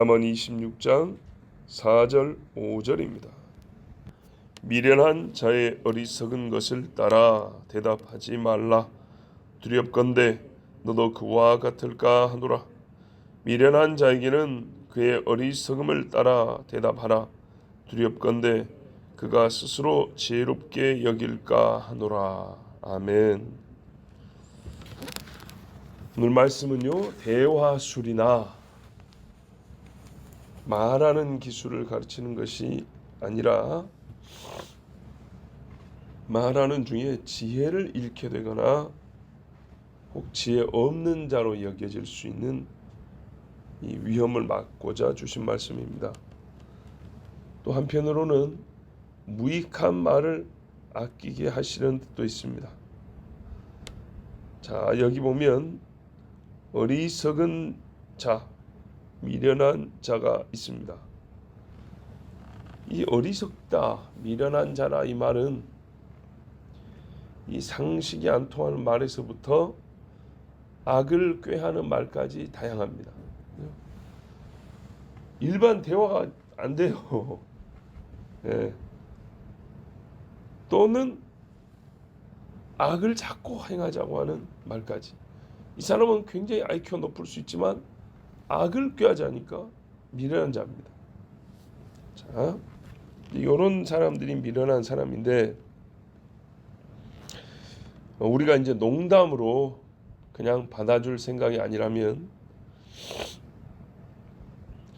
잠언 26장 4절 5절입니다. 미련한 자의 어리석은 것을 따라 대답하지 말라. 두렵건대 너도 그와 같을까 하노라. 미련한 자에게는 그의 어리석음을 따라 대답하라. 두렵건대 그가 스스로 지혜롭게 여길까 하노라. 아멘. 오늘 말씀은요, 대화술이나 말하는 기술을 가르치는 것이 아니라 말하는 중에 지혜를 잃게 되거나 혹 지혜 없는 자로 여겨질 수 있는 이 위험을 막고자 주신 말씀입니다. 또 한편으로는 무익한 말을 아끼게 하시는 뜻도 있습니다. 자, 여기 보면 어리석은 자, 미련한 자가 있습니다. 이 어리석다, 미련한 자라 이 말은 이 상식이 안 통하는 말에서부터 악을 꾀하는 말까지 다양합니다. 일반 대화가 안 돼요. 예. 또는 악을 자꾸 행하자고 하는 말까지. 이 사람은 굉장히 IQ가 높을 수 있지만 악을 꾀하자니까 미련한 자입니다. 자, 이런 사람들이 미련한 사람인데, 우리가 이제 농담으로 그냥 받아줄 생각이 아니라면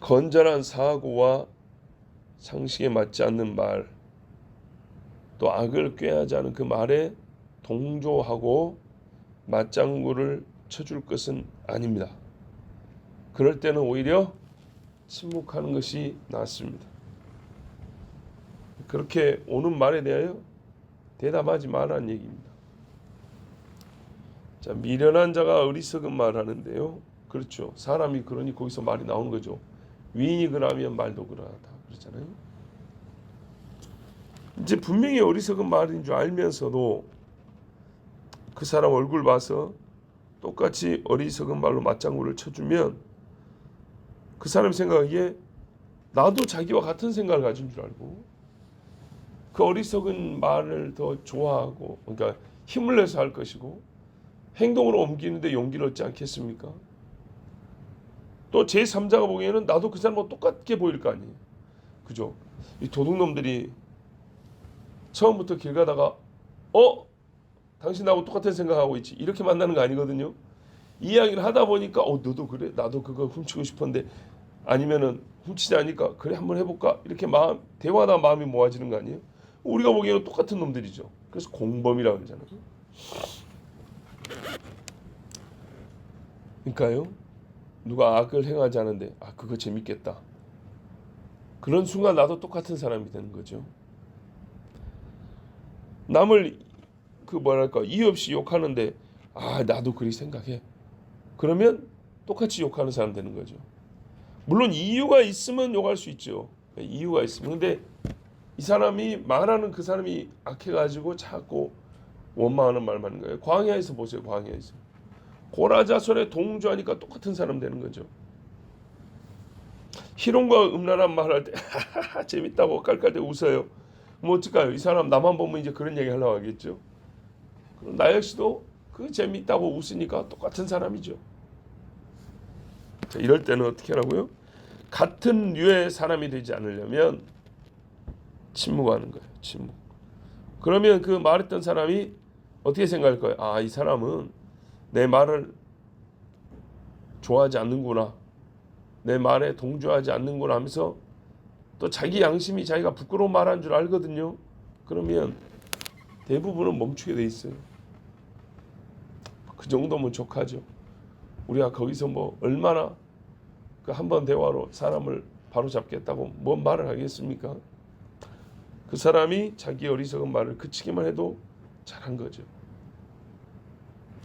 건전한 사고와 상식에 맞지 않는 말, 또 악을 꾀하지 않은 그 말에 동조하고 맞장구를 쳐줄 것은 아닙니다. 그럴 때는 오히려 침묵하는 것이 낫습니다. 그렇게 오는 말에 대하여 대답하지 말라는 얘기입니다. 자, 미련한 자가 어리석은 말 하는데요. 그렇죠. 사람이 그러니 거기서 말이 나오는 거죠. 위인이 그러하면 말도 그러하다. 그렇잖아요. 이제 분명히 어리석은 말인 줄 알면서도 그 사람 얼굴 봐서 똑같이 어리석은 말로 맞장구를 쳐주면 그 사람 생각에 나도 자기와 같은 생각을 가진 줄 알고 그 어리석은 말을 더 좋아하고, 그러니까 힘을 내서 할 것이고 행동으로 옮기는데 용기를 얻지 않겠습니까? 또 제3자가 보기에는 나도 그 사람과 똑같게 보일 거 아니에요. 그죠? 이 도둑놈들이 처음부터 길 가다가 당신 나하고 똑같은 생각하고 있지, 이렇게 만나는 거 아니거든요. 이야기를 하다 보니까 너도 그래? 나도 그거 훔치고 싶었는데, 아니면은 훔치지 않으니까 그래 한번 해볼까? 이렇게 대화하다 마음이 모아지는 거 아니에요? 우리가 보기에는 똑같은 놈들이죠. 그래서 공범이라고 그러잖아요. 그러니까요, 누가 악을 행하지 않은데 그거 재밌겠다. 그런 순간 나도 똑같은 사람이 되는 거죠. 남을 이유 없이 욕하는데 나도 그리 생각해. 그러면 똑같이 욕하는 사람 되는 거죠. 물론 이유가 있으면 욕할 수 있죠. 이유가 있으면. 근데 이 사람이 말하는 그 사람이 악해가지고 자꾸 원망하는 말만 하는 거예요. 광야에서 보세요. 광야에서 고라자손에 동조하니까 똑같은 사람 되는 거죠. 희롱과 음란한 말할 때 재밌다고 깔깔대 웃어요. 뭐 어떡해요? 이 사람 나만 보면 이제 그런 얘기 하려고 하겠죠. 그럼 나 역시도 그 재밌다고 웃으니까 똑같은 사람이죠. 자, 이럴 때는 어떻게 하라고요? 같은 류의 사람이 되지 않으려면 침묵하는 거예요. 침묵. 그러면 그 말했던 사람이 어떻게 생각할 거예요? 이 사람은 내 말을 좋아하지 않는구나, 내 말에 동조하지 않는구나 하면서 또 자기 양심이 자기가 부끄러운 말한 줄 알거든요. 그러면 대부분은 멈추게 돼 있어요. 그 정도면 족하죠. 우리가 거기서 얼마나 그 한 번 대화로 사람을 바로 잡겠다고 뭔 말을 하겠습니까? 그 사람이 자기 어리석은 말을 그치기만 해도 잘한 거죠.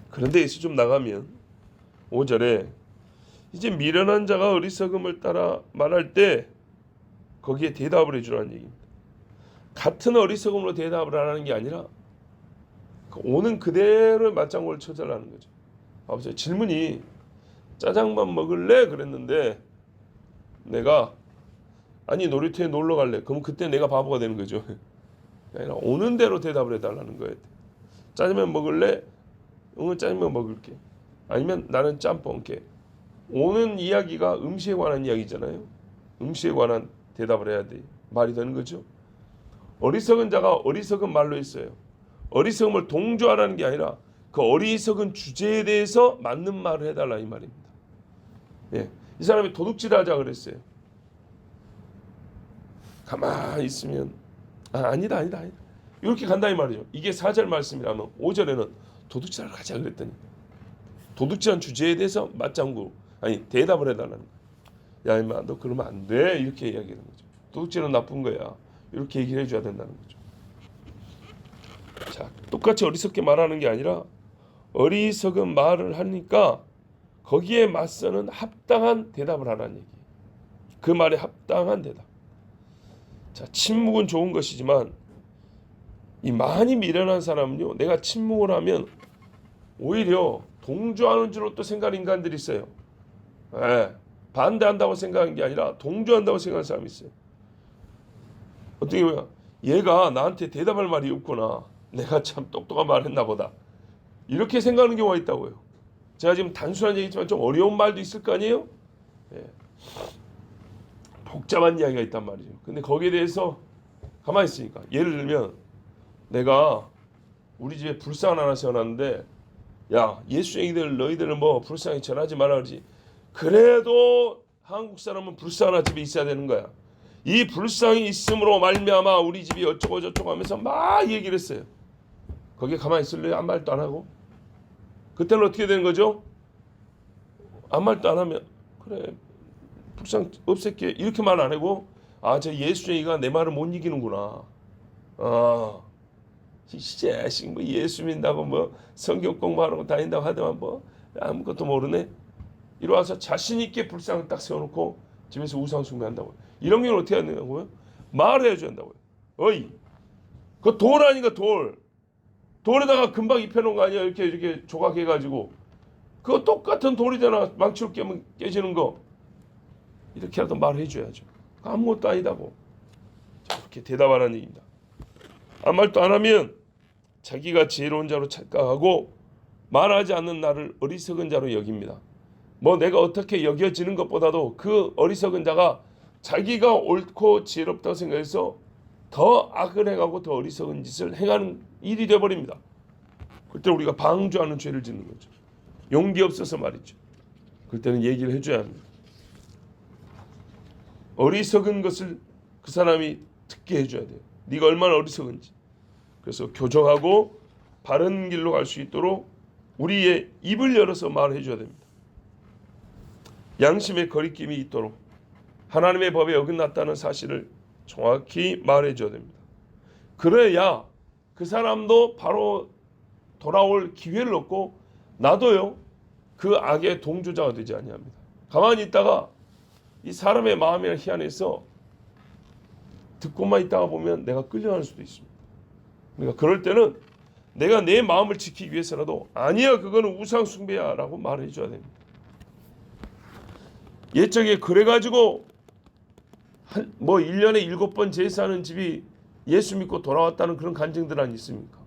그런데 예수 좀 나가면 5절에 이제 미련한 자가 어리석음을 따라 말할 때 거기에 대답을 해주라는 얘기입니다. 같은 어리석음으로 대답을 안 하는 게 아니라 오는 그대로 맞장구를 쳐달라는 거죠. 봐보세요. 질문이 짜장밥 먹을래? 그랬는데 내가 아니 놀이터에 놀러 갈래. 그럼 그때 내가 바보가 되는 거죠. 아니라 오는 대로 대답을 해달라는 거예요. 짜장면 먹을래? 응, 짜장면 먹을게. 아니면 나는 짬뽕 깨. 오는 이야기가 음식에 관한 이야기잖아요. 음식에 관한 대답을 해야 돼. 말이 되는 거죠. 어리석은 자가 어리석은 말로 했어요. 어리석음을 동조하라는 게 아니라 그 어리석은 주제에 대해서 맞는 말을 해달라 이 말입니다. 예, 이 사람이 도둑질하자 그랬어요. 가만히 있으면 아니다. 이렇게 간다 이 말이죠. 이게 4절 말씀이라면 5절에는 도둑질하러 가자 그랬더니 도둑질한 주제에 대해서 맞장구 대답을 해달라는 거야. 야 임마 너 그러면 안 돼 이렇게 이야기하는 거죠. 도둑질은 나쁜 거야. 이렇게 얘기를 해줘야 된다는 거죠. 자, 똑같이 어리석게 말하는 게 아니라 어리석은 말을 하니까 거기에 맞서는 합당한 대답을 하라는 얘기. 그 말에 합당한 대답. 자, 침묵은 좋은 것이지만 이 많이 미련한 사람은요, 내가 침묵을 하면 오히려 동조하는 줄로 또 생각하는 인간들이 있어요. 예, 반대한다고 생각하는 게 아니라 동조한다고 생각하는 사람이 있어요. 어떻게 보면 얘가 나한테 대답할 말이 없구나. 내가 참 똑똑한 말 했나 보다. 이렇게 생각하는 경우가 있다고요. 제가 지금 단순한 얘기지만 좀 어려운 말도 있을 거 아니에요? 예. 복잡한 이야기가 있단 말이죠. 근데 거기에 대해서 가만히 있으니까 예를 들면 내가 우리 집에 불상 하나 세워놨는데 야 예수 얘기들 너희들은 뭐 불상에 전하지 말라 그러지. 그래도 한국 사람은 불상 하나 집에 있어야 되는 거야. 이 불상이 있음으로 말미암아 우리 집이 어쩌고 저쩌고 하면서 막 얘기를 했어요. 거기에 가만히 있을래요? 아무 말도 안 하고. 그때는 어떻게 되는 거죠? 아무 말도 안 하면 그래 불상 없앨게 이렇게 말 안 하고 저 예수 얘기가 내 말을 못 이기는구나. 진짜 뭐 예수 믿는다고 뭐 성경 공부하러 다닌다고 하더만 뭐 아무것도 모르네. 이리 와서 자신 있게 불상을 딱 세워놓고 집에서 우상 숭배한다고요. 이런 경우는 어떻게 하냐고요? 말을 해줘야 한다고요. 어이, 그 돌 아닌가 돌. 돌에다가 금방 입혀놓은 거 아니야? 이렇게 조각해가지고 그거 똑같은 돌이잖아. 망치로 깨면 깨지는 거. 이렇게라도 말을 해줘야죠. 아무것도 아니다고. 이렇게 대답하라는 얘기입니다. 아무 말도 안 하면 자기가 지혜로운 자로 착각하고 말하지 않는 나를 어리석은 자로 여깁니다. 뭐 내가 어떻게 여겨지는 것보다도 그 어리석은 자가 자기가 옳고 지혜롭다고 생각해서 더 악을 행하고 더 어리석은 짓을 행하는 일이 되어버립니다. 그때 우리가 방주하는 죄를 짓는 거죠. 용기 없어서 말이죠. 그때는 얘기를 해줘야 합니다. 어리석은 것을 그 사람이 듣게 해줘야 돼요. 네가 얼마나 어리석은지. 그래서 교정하고 바른 길로 갈 수 있도록 우리의 입을 열어서 말해줘야 됩니다. 양심의 거리낌이 있도록 하나님의 법에 어긋났다는 사실을 정확히 말해줘야 됩니다. 그래야 그 사람도 바로 돌아올 기회를 얻고 나도요 그 악의 동조자가 되지 아니합니다. 가만히 있다가 이 사람의 마음이나 희한해서 듣고만 있다가 보면 내가 끌려가는 수도 있습니다. 그러니까 그럴 때는 내가 내 마음을 지키기 위해서라도 아니야 그거는 우상 숭배야 라고 말해줘야 됩니다. 옛적에 그래가지고 뭐 1년에 7번 제사하는 집이 예수 믿고 돌아왔다는 그런 간증들 아니 있습니까?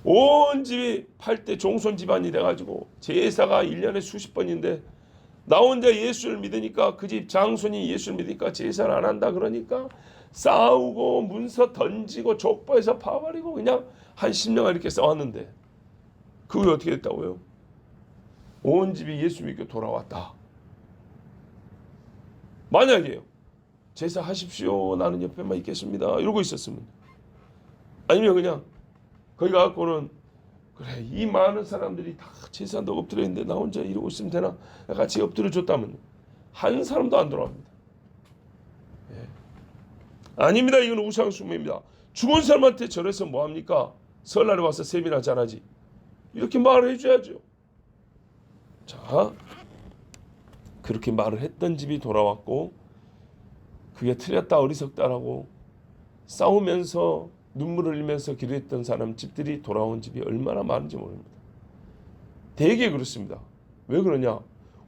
온 집이 8대 종손 집안이 돼가지고 제사가 1년에 수십 번인데 나 혼자 예수를 믿으니까 그 집 장손이 예수를 믿으니까 제사를 안 한다 그러니까 싸우고 문서 던지고 족보에서 파버리고 그냥 한 10년간 이렇게 싸웠는데 그 후에 어떻게 됐다고요? 온 집이 예수 믿고 돌아왔다. 만약에요. 제사 하십시오. 나는 옆에만 있겠습니다. 이러고 있었으면. 아니면 그냥 거기 가갖고는 그래 이 많은 사람들이 다 제사한다고 엎드려 있는데 나 혼자 이러고 있으면 되나? 같이 엎드려 줬다면 한 사람도 안 돌아갑니다. 예. 아닙니다. 이건 우상 숭배입니다. 죽은 사람한테 절에서 뭐합니까? 설날에 와서 세미나 잘하지. 이렇게 말을 해줘야죠. 자, 그렇게 말을 했던 집이 돌아왔고 그게 틀렸다 어리석다라고 싸우면서 눈물을 흘리면서 기도했던 사람 집들이 돌아온 집이 얼마나 많은지 모릅니다. 되게 그렇습니다. 왜 그러냐?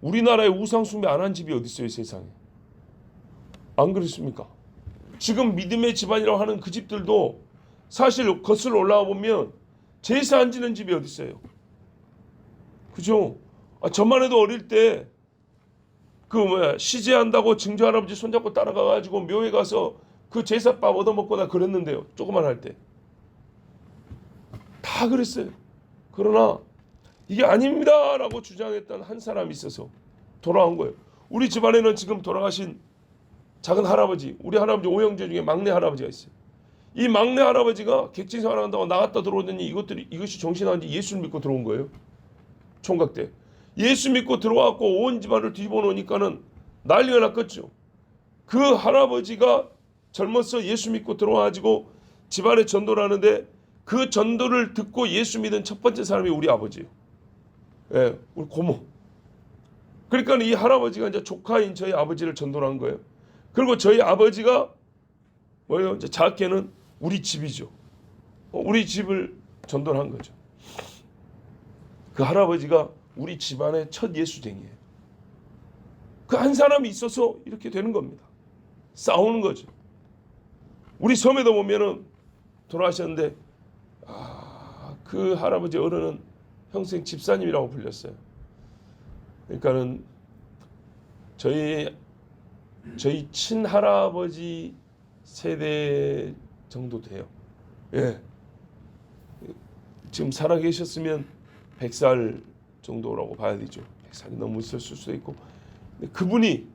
우리나라에 우상 숭배 안 한 집이 어디 있어요, 세상에? 안 그렇습니까? 지금 믿음의 집안이라고 하는 그 집들도 사실 거슬러 올라와 보면 제사 안 지는 집이 어디 있어요? 그죠? 저만 해도 어릴 때 시제한다고 증조 할아버지 손잡고 따라가 가지고 묘에 가서 그 제사밥 얻어먹거나 그랬는데요. 조그만 할 때. 다 그랬어요. 그러나 이게 아닙니다라고 주장했던 한 사람이 있어서 돌아온 거예요. 우리 집안에는 지금 돌아가신 작은 할아버지, 우리 할아버지 오형제 중에 막내 할아버지가 있어요. 이 막내 할아버지가 객진 생활한다고 나갔다 들어오더니 이것이 정신아닌지 예수를 믿고 들어온 거예요. 총각 때. 예수 믿고 들어왔고 온 집안을 뒤집어 놓으니까는 난리가 났겠죠. 그 할아버지가 젊어서 예수 믿고 들어와가지고 집안에 전도를 하는데 그 전도를 듣고 예수 믿은 첫 번째 사람이 우리 아버지예요. 예, 우리 고모. 그러니까 이 할아버지가 이제 조카인 저희 아버지를 전도를 한 거예요. 그리고 저희 아버지가 뭐예요? 이제 작게는 우리 집이죠. 우리 집을 전도를 한 거죠. 그 할아버지가 우리 집안의 첫 예수쟁이에요. 그 한 사람이 있어서 이렇게 되는 겁니다. 싸우는 거죠. 우리 섬에도 보면은 돌아가셨는데 그 할아버지 어른은 평생 집사님이라고 불렸어요. 그러니까는 저희 친할아버지 세대 정도 돼요. 예. 지금 살아 계셨으면 100살 정도라고 봐야 되죠. 100살이 너무 있었을 수도 있고. 근데 그분이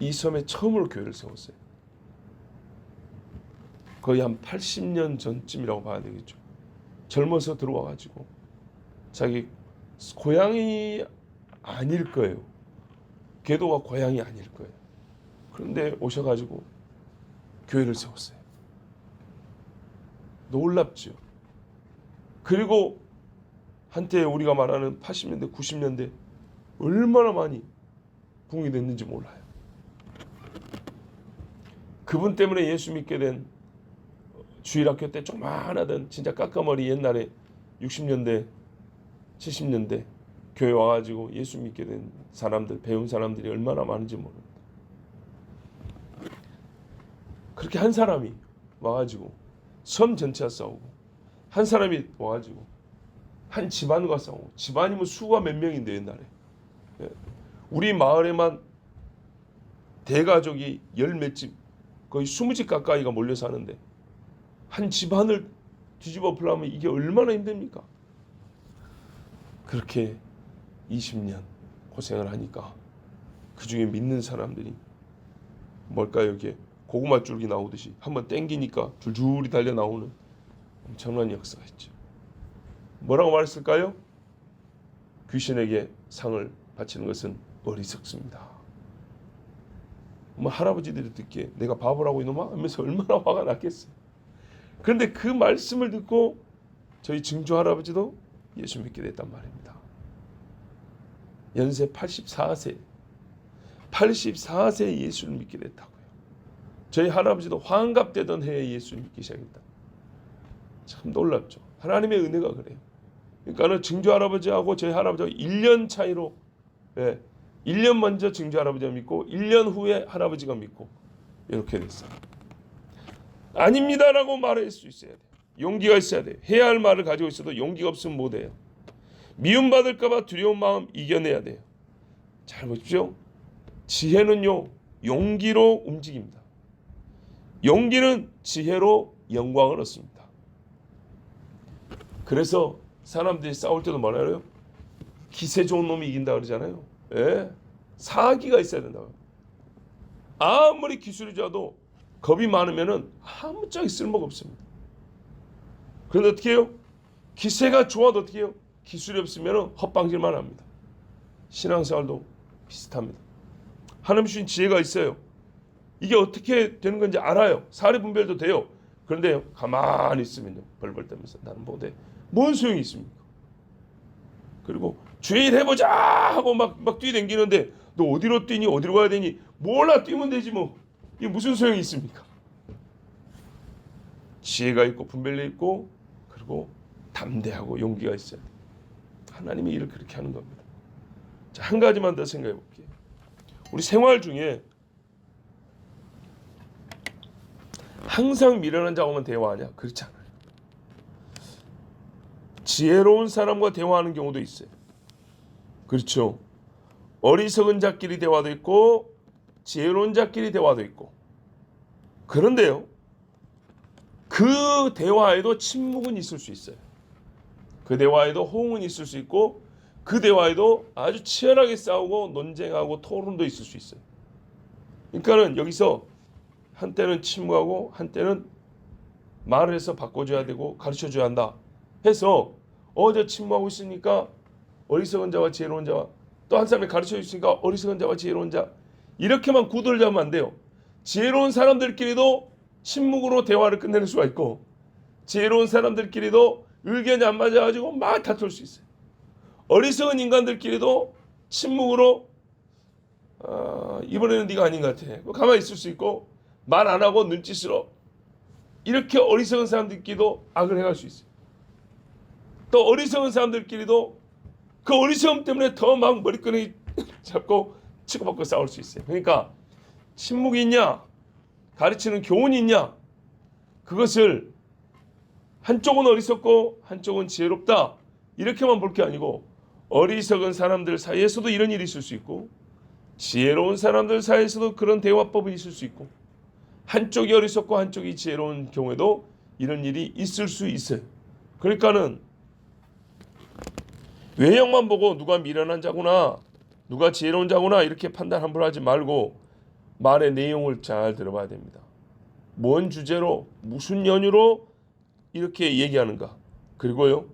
이 섬에 처음으로 교회를 세웠어요. 거의 한 80년 전쯤이라고 봐야 되겠죠. 젊어서 들어와가지고 자기 고향이 아닐 거예요. 궤도가 고향이 아닐 거예요. 그런데 오셔가지고 교회를 세웠어요. 놀랍죠. 그리고 한때 우리가 말하는 80년대, 90년대 얼마나 많이 붕이 됐는지 몰라요. 그분 때문에 예수 믿게 된 주일학교 때 조그만하던 진짜 까까머리 옛날에 60년대, 70년대 교회 와가지고 예수 믿게 된 사람들, 배운 사람들이 얼마나 많은지 모릅니다. 그렇게 한 사람이 와가지고 섬 전체가 싸우고 한 사람이 와가지고 한 집안과 싸우고 집안이면 수가 몇 명인데 옛날에 우리 마을에만 대가족이 열 몇 집 거의 20집 가까이가 몰려 사는데 한 집안을 뒤집어 풀려면 이게 얼마나 힘듭니까? 그렇게 20년 고생을 하니까 그 중에 믿는 사람들이 뭘까요? 이게 고구마 줄기 나오듯이 한번 땡기니까 줄줄이 달려 나오는 엄청난 역사가 있죠. 뭐라고 말했을까요? 귀신에게 상을 바치는 것은 어리석습니다. 할아버지들이 듣기에 내가 바보라고 이놈아 하면서 얼마나 화가 났겠어요. 그런데 그 말씀을 듣고 저희 증조 할아버지도 예수 믿게 됐단 말입니다. 연세 84세에 예수를 믿게 됐다고요. 저희 할아버지도 환갑되던 해에 예수를 믿기 시작했다. 참 놀랍죠. 하나님의 은혜가 그래요. 그러니까 증조 할아버지하고 저희 할아버지하고 1년 차이로 1년 먼저 증조 할아버지가 믿고 1년 후에 할아버지가 믿고 이렇게 됐어요. 아닙니다라고 말할 수 있어야 돼요. 용기가 있어야 돼요. 해야 할 말을 가지고 있어도 용기가 없으면 못해요. 미움받을까 봐 두려운 마음 이겨내야 돼요. 잘 보십시오. 지혜는요 용기로 움직입니다. 용기는 지혜로 영광을 얻습니다. 그래서 사람들이 싸울 때도 뭐라요? 기세 좋은 놈이 이긴다 그러잖아요. 사기가 있어야 된다고요. 아무리 기술이 좋아도 겁이 많으면은 아무짝에 쓸모가 없습니다. 그런데 어떻게 해요? 기세가 좋아도 어떻게 해요? 기술이 없으면은 헛방질만 합니다. 신앙생활도 비슷합니다. 하나님 주신 지혜가 있어요. 이게 어떻게 되는 건지 알아요. 사례 분별도 돼요. 그런데 가만히 있으면요 벌벌 떨면서 나는 못해. 뭔 소용이 있습니까? 그리고 주일 해보자 하고 막 뛰어댕기는데 너 어디로 뛰니 어디로 가야 되니 몰라 뛰면 되지 뭐. 이게 무슨 소용이 있습니까? 지혜가 있고 분별력 있고 그리고 담대하고 용기가 있어야 돼. 하나님이 일을 그렇게 하는 겁니다. 자, 한 가지만 더 생각해 볼게요. 우리 생활 중에 항상 미련한 자와만 대화하냐? 그렇지 않아요. 지혜로운 사람과 대화하는 경우도 있어요. 그렇죠. 어리석은 자끼리 대화도 있고 지혜로운 자끼리 대화도 있고. 그런데요, 그 대화에도 침묵은 있을 수 있어요. 그 대화에도 호응은 있을 수 있고, 그 대화에도 아주 치열하게 싸우고 논쟁하고 토론도 있을 수 있어요. 그러니까는 여기서 한때는 침묵하고 한때는 말을 해서 바꿔줘야 되고 가르쳐줘야 한다 해서 저 침묵하고 있으니까 어리석은 자와 지혜로운 자와, 또 한 사람이 가르쳐 주시니까 어리석은 자와 지혜로운 자, 이렇게만 구도를 잡으면 안 돼요. 지혜로운 사람들끼리도 침묵으로 대화를 끝내는 수가 있고, 지혜로운 사람들끼리도 의견이 안 맞아가지고 막 다툴 수 있어요. 어리석은 인간들끼리도 침묵으로 이번에는 네가 아닌 것 같아, 가만히 있을 수 있고, 말 안 하고 눈짓으로 이렇게 어리석은 사람들끼리도 악을 행할 수 있어요. 또 어리석은 사람들끼리도 그 어리석음 때문에 더 막 머리끈이 잡고 치고받고 싸울 수 있어요. 그러니까 침묵이 있냐, 가르치는 교훈이 있냐, 그것을 한쪽은 어리석고 한쪽은 지혜롭다 이렇게만 볼 게 아니고, 어리석은 사람들 사이에서도 이런 일이 있을 수 있고 지혜로운 사람들 사이에서도 그런 대화법이 있을 수 있고, 한쪽이 어리석고 한쪽이 지혜로운 경우에도 이런 일이 있을 수 있어요. 그러니까는 외형만 보고 누가 미련한 자구나, 누가 지혜로운 자구나 이렇게 판단 함부로 하지 말고 말의 내용을 잘 들어봐야 됩니다. 뭔 주제로, 무슨 연유로 이렇게 얘기하는가. 그리고요,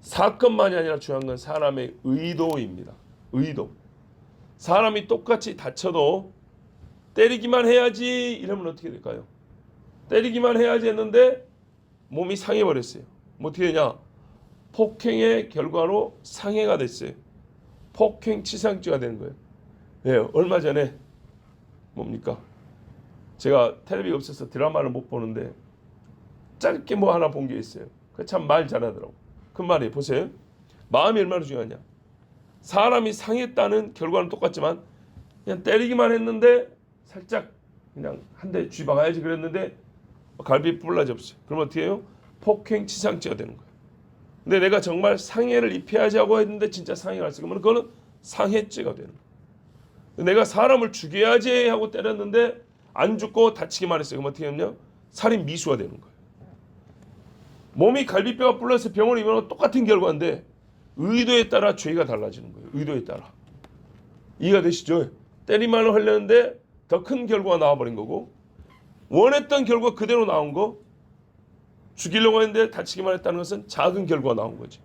사건만이 아니라 중요한 건 사람의 의도입니다. 의도. 사람이 똑같이 다쳐도 때리기만 해야지 이러면 어떻게 될까요? 때리기만 해야지 했는데 몸이 상해버렸어요. 뭐 어떻게 되냐? 폭행의 결과로 상해가 됐어요. 폭행치상죄가 되는 거예요. 예, 얼마 전에 뭡니까? 제가 텔레비가 없어서 드라마를 못 보는데 짧게 뭐 하나 본 게 있어요. 그 참 말 잘하더라고. 그 말이 보세요. 마음이 얼마나 중요하냐. 사람이 상했다는 결과는 똑같지만 그냥 때리기만 했는데 살짝 그냥 한 대 쥐박아야지 그랬는데 갈비 불라졌어요. 그럼 어떻게 해요? 폭행치상죄가 되는 거예요. 근데 내가 정말 상해를 입혀야지 하고 했는데 진짜 상해가 왔어요. 그러면 그거는 상해죄가 되는 거예요. 내가 사람을 죽여야지 하고 때렸는데 안 죽고 다치기만 했어요. 그럼 어떻게 했냐? 살인 미수가 되는 거예요. 몸이 갈비뼈가 불러서 병원에 입원하면 똑같은 결과인데 의도에 따라 죄가 달라지는 거예요. 의도에 따라. 이해가 되시죠? 때리만 하려는데 더 큰 결과가 나와버린 거고, 원했던 결과 그대로 나온 거, 죽이려고 했는데 다치기만 했다는 것은 작은 결과가 나온 거지.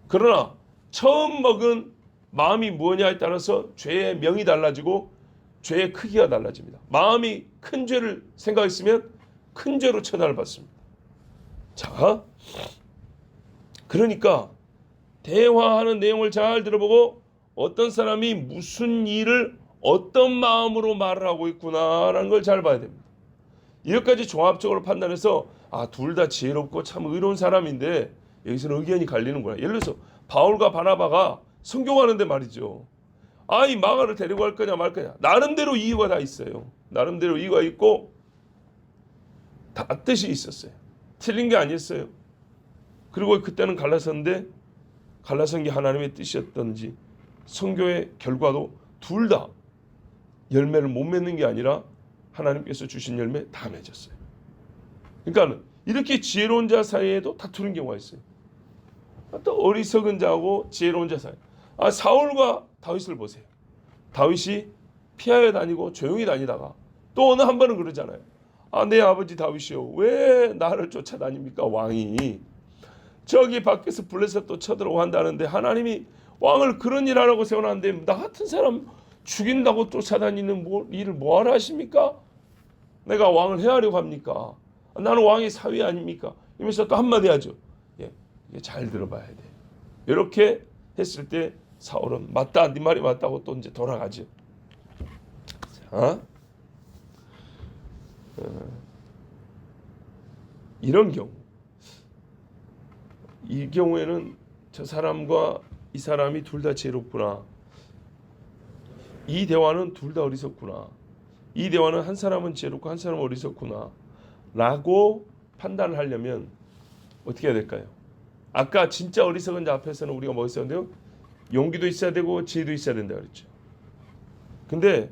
그러나 처음 먹은 마음이 뭐냐에 따라서 죄의 명이 달라지고 죄의 크기가 달라집니다. 마음이 큰 죄를 생각했으면 큰 죄로 처단을 받습니다. 자, 그러니까 대화하는 내용을 잘 들어보고 어떤 사람이 무슨 일을 어떤 마음으로 말을 하고 있구나라는 걸 잘 봐야 됩니다. 이것까지 종합적으로 판단해서 둘 다 지혜롭고 참 의로운 사람인데 여기서는 의견이 갈리는구나. 예를 들어서 바울과 바나바가 성경하는데 말이죠. 이 마가를 데리고 갈 거냐 말 거냐. 나름대로 이유가 다 있어요. 나름대로 이유가 있고 다 뜻이 있었어요. 틀린 게 아니었어요. 그리고 그때는 갈라섰는데 갈라선 게 하나님의 뜻이었던지 선교의 결과도 둘 다 열매를 못 맺는 게 아니라 하나님께서 주신 열매 다 맺었어요. 그러니까 이렇게 지혜로운 자 사이에도 다투는 경우가 있어요. 또 어리석은 자하고 지혜로운 자 사이. 사울과 다윗을 보세요. 다윗이 피하여 다니고 조용히 다니다가 또 어느 한 번은 그러잖아요. 내 아버지 다윗이요, 왜 나를 쫓아다닙니까? 왕이 저기 밖에서 블레셋 또 쳐들어오고 한다는데 하나님이 왕을 그런 일 하라고 세워놨는데 나 같은 사람 죽인다고 쫓아다니는 일을 뭐하러 하십니까? 내가 왕을 해하려고 합니까? 나는 왕의 사위 아닙니까? 이러면서 또 한마디 하죠. 이게 잘 들어봐야 돼. 이렇게 했을 때 사울은 맞다, 네 말이 맞다고 또 이제 돌아가죠. 자, 이런 경우, 이 경우에는 저 사람과 이 사람이 둘 다 지혜롭구나. 이 대화는 둘 다 어리석구나. 이 대화는 한 사람은 지혜롭고 한 사람은 어리석구나 라고 판단을 하려면 어떻게 해야 될까요? 아까 진짜 어리석은 자 앞에서는 우리가 뭐 했어야 돼요? 용기도 있어야 되고 지혜도 있어야 된다 그랬죠. 근데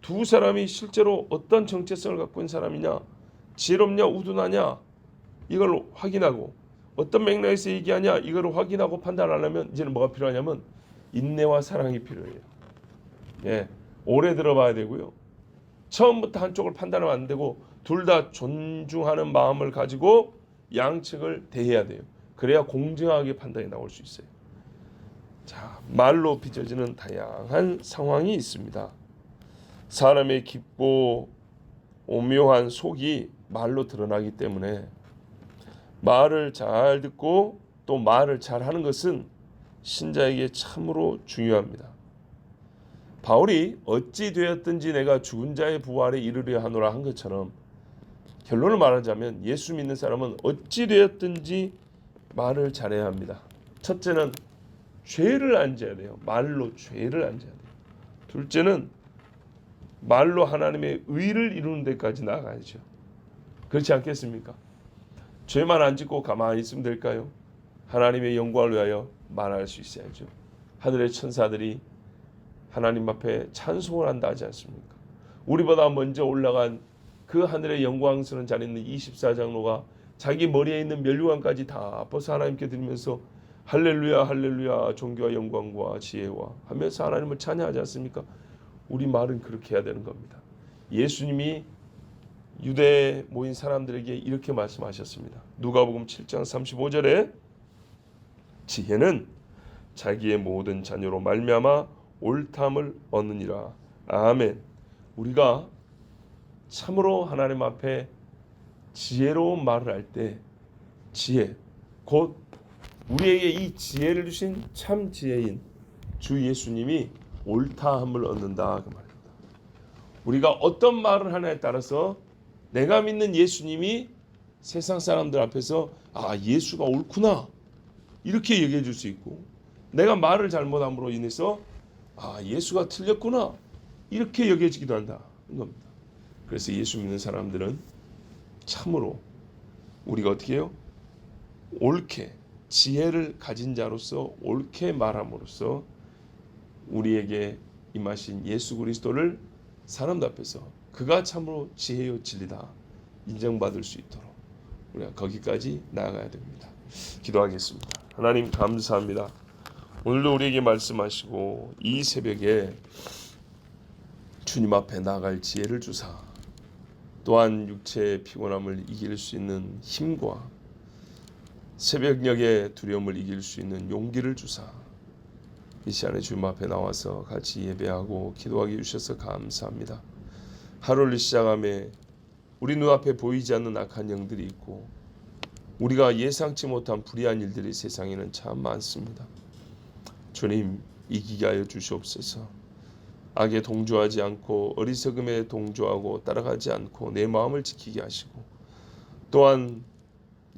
두 사람이 실제로 어떤 정체성을 갖고 있는 사람이냐, 지혜롭냐 우둔하냐 이걸 확인하고 어떤 맥락에서 얘기하냐 이걸 확인하고 판단하려면 이제는 뭐가 필요하냐면 인내와 사랑이 필요해요. 예, 오래 들어봐야 되고요. 처음부터 한쪽을 판단하면 안 되고 둘 다 존중하는 마음을 가지고 양측을 대해야 돼요. 그래야 공정하게 판단이 나올 수 있어요. 자, 말로 빚어지는 다양한 상황이 있습니다. 사람의 깊고 오묘한 속이 말로 드러나기 때문에 말을 잘 듣고 또 말을 잘 하는 것은 신자에게 참으로 중요합니다. 바울이 어찌 되었든지 내가 죽은 자의 부활에 이르려 하노라 한 것처럼 결론을 말하자면 예수 믿는 사람은 어찌 되었든지 말을 잘해야 합니다. 첫째는 죄를 안 져야 돼요. 말로 죄를 안 져야 돼요. 둘째는 말로 하나님의 의를 이루는 데까지 나아가야죠. 그렇지 않겠습니까? 죄만 안 짓고 가만히 있으면 될까요? 하나님의 영광을 위하여 말할 수 있어야죠. 하늘의 천사들이 하나님 앞에 찬송을 한다 하지 않습니까? 우리보다 먼저 올라간 그 하늘의 영광스러운 자리에 있는 24장로가 자기 머리에 있는 면류관까지 다 벗어 하나님께 드리면서 할렐루야 할렐루야 존귀와 영광과 지혜와 하면서 하나님을 찬양하지 않습니까? 우리 말은 그렇게 해야 되는 겁니다. 예수님이 유대에 모인 사람들에게 이렇게 말씀하셨습니다. 누가복음 7장 35절에 지혜는 자기의 모든 자녀로 말미암아 옳담을 얻느니라. 아멘. 우리가 참으로 하나님 앞에 지혜로운 말을 할 때 지혜 곧 우리에게 이 지혜를 주신 참 지혜인 주 예수님이 옳다함을 얻는다 그 말입니다. 우리가 어떤 말을 하냐에 따라서 내가 믿는 예수님이 세상 사람들 앞에서 아 예수가 옳구나 이렇게 얘기해 줄 수 있고 내가 말을 잘못함으로 인해서 아 예수가 틀렸구나 이렇게 여겨지기도 한다는 겁니다. 그래서 예수 믿는 사람들은 참으로 우리가 어떻게 해요? 옳게 지혜를 가진 자로서 옳게 말함으로써 우리에게 임하신 예수 그리스도를 사람들 앞에서 그가 참으로 지혜요 진리다 인정받을 수 있도록 우리가 거기까지 나아가야 됩니다. 기도하겠습니다. 하나님 감사합니다. 오늘도 우리에게 말씀하시고 이 새벽에 주님 앞에 나아갈 지혜를 주사 또한 육체의 피곤함을 이길 수 있는 힘과 새벽녘의 두려움을 이길 수 있는 용기를 주사 이 시간에 주님 앞에 나와서 같이 예배하고 기도하게 해주셔서 감사합니다. 하루를 시작하며 우리 눈앞에 보이지 않는 악한 영들이 있고 우리가 예상치 못한 불의한 일들이 세상에는 참 많습니다. 주님 이기게 하여 주시옵소서. 악에 동조하지 않고 어리석음에 동조하고 따라가지 않고 내 마음을 지키게 하시고 또한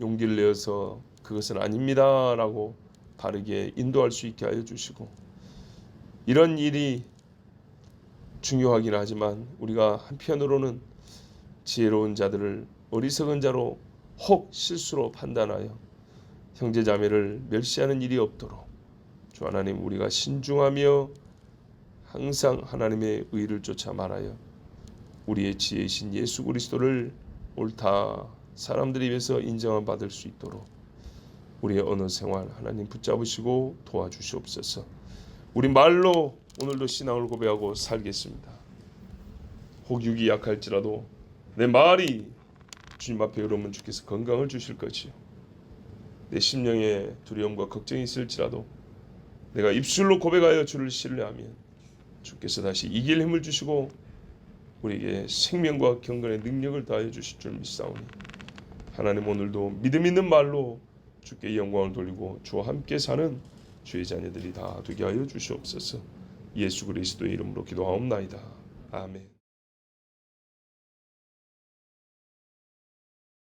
용기를 내어서 그것은 아닙니다 라고 바르게 인도할 수 있게 하여 주시고 이런 일이 중요하긴 하지만 우리가 한편으로는 지혜로운 자들을 어리석은 자로 혹 실수로 판단하여 형제자매를 멸시하는 일이 없도록 주 하나님 우리가 신중하며 항상 하나님의 의를 쫓아 말하여 우리의 지혜이신 예수 그리스도를 옳다 사람들에 비해서 인정을 받을 수 있도록 우리의 언어 생활 하나님 붙잡으시고 도와주시옵소서. 우리 말로 오늘도 신앙을 고백하고 살겠습니다. 혹 육이 약할지라도 내 말이 주님 앞에 여러분 주께서 건강을 주실 것이요 내 심령에 두려움과 걱정이 있을지라도 내가 입술로 고백하여 주를 신뢰하면 주께서 다시 이길 힘을 주시고 우리에게 생명과 경건의 능력을 다하여 주실 줄 믿사오니 하나님 오늘도 믿음 있는 말로 주께 영광을 돌리고 주와 함께 사는 주의 자녀들이 다 되게 하여 주시옵소서. 예수 그리스도의 이름으로 기도하옵나이다. 아멘.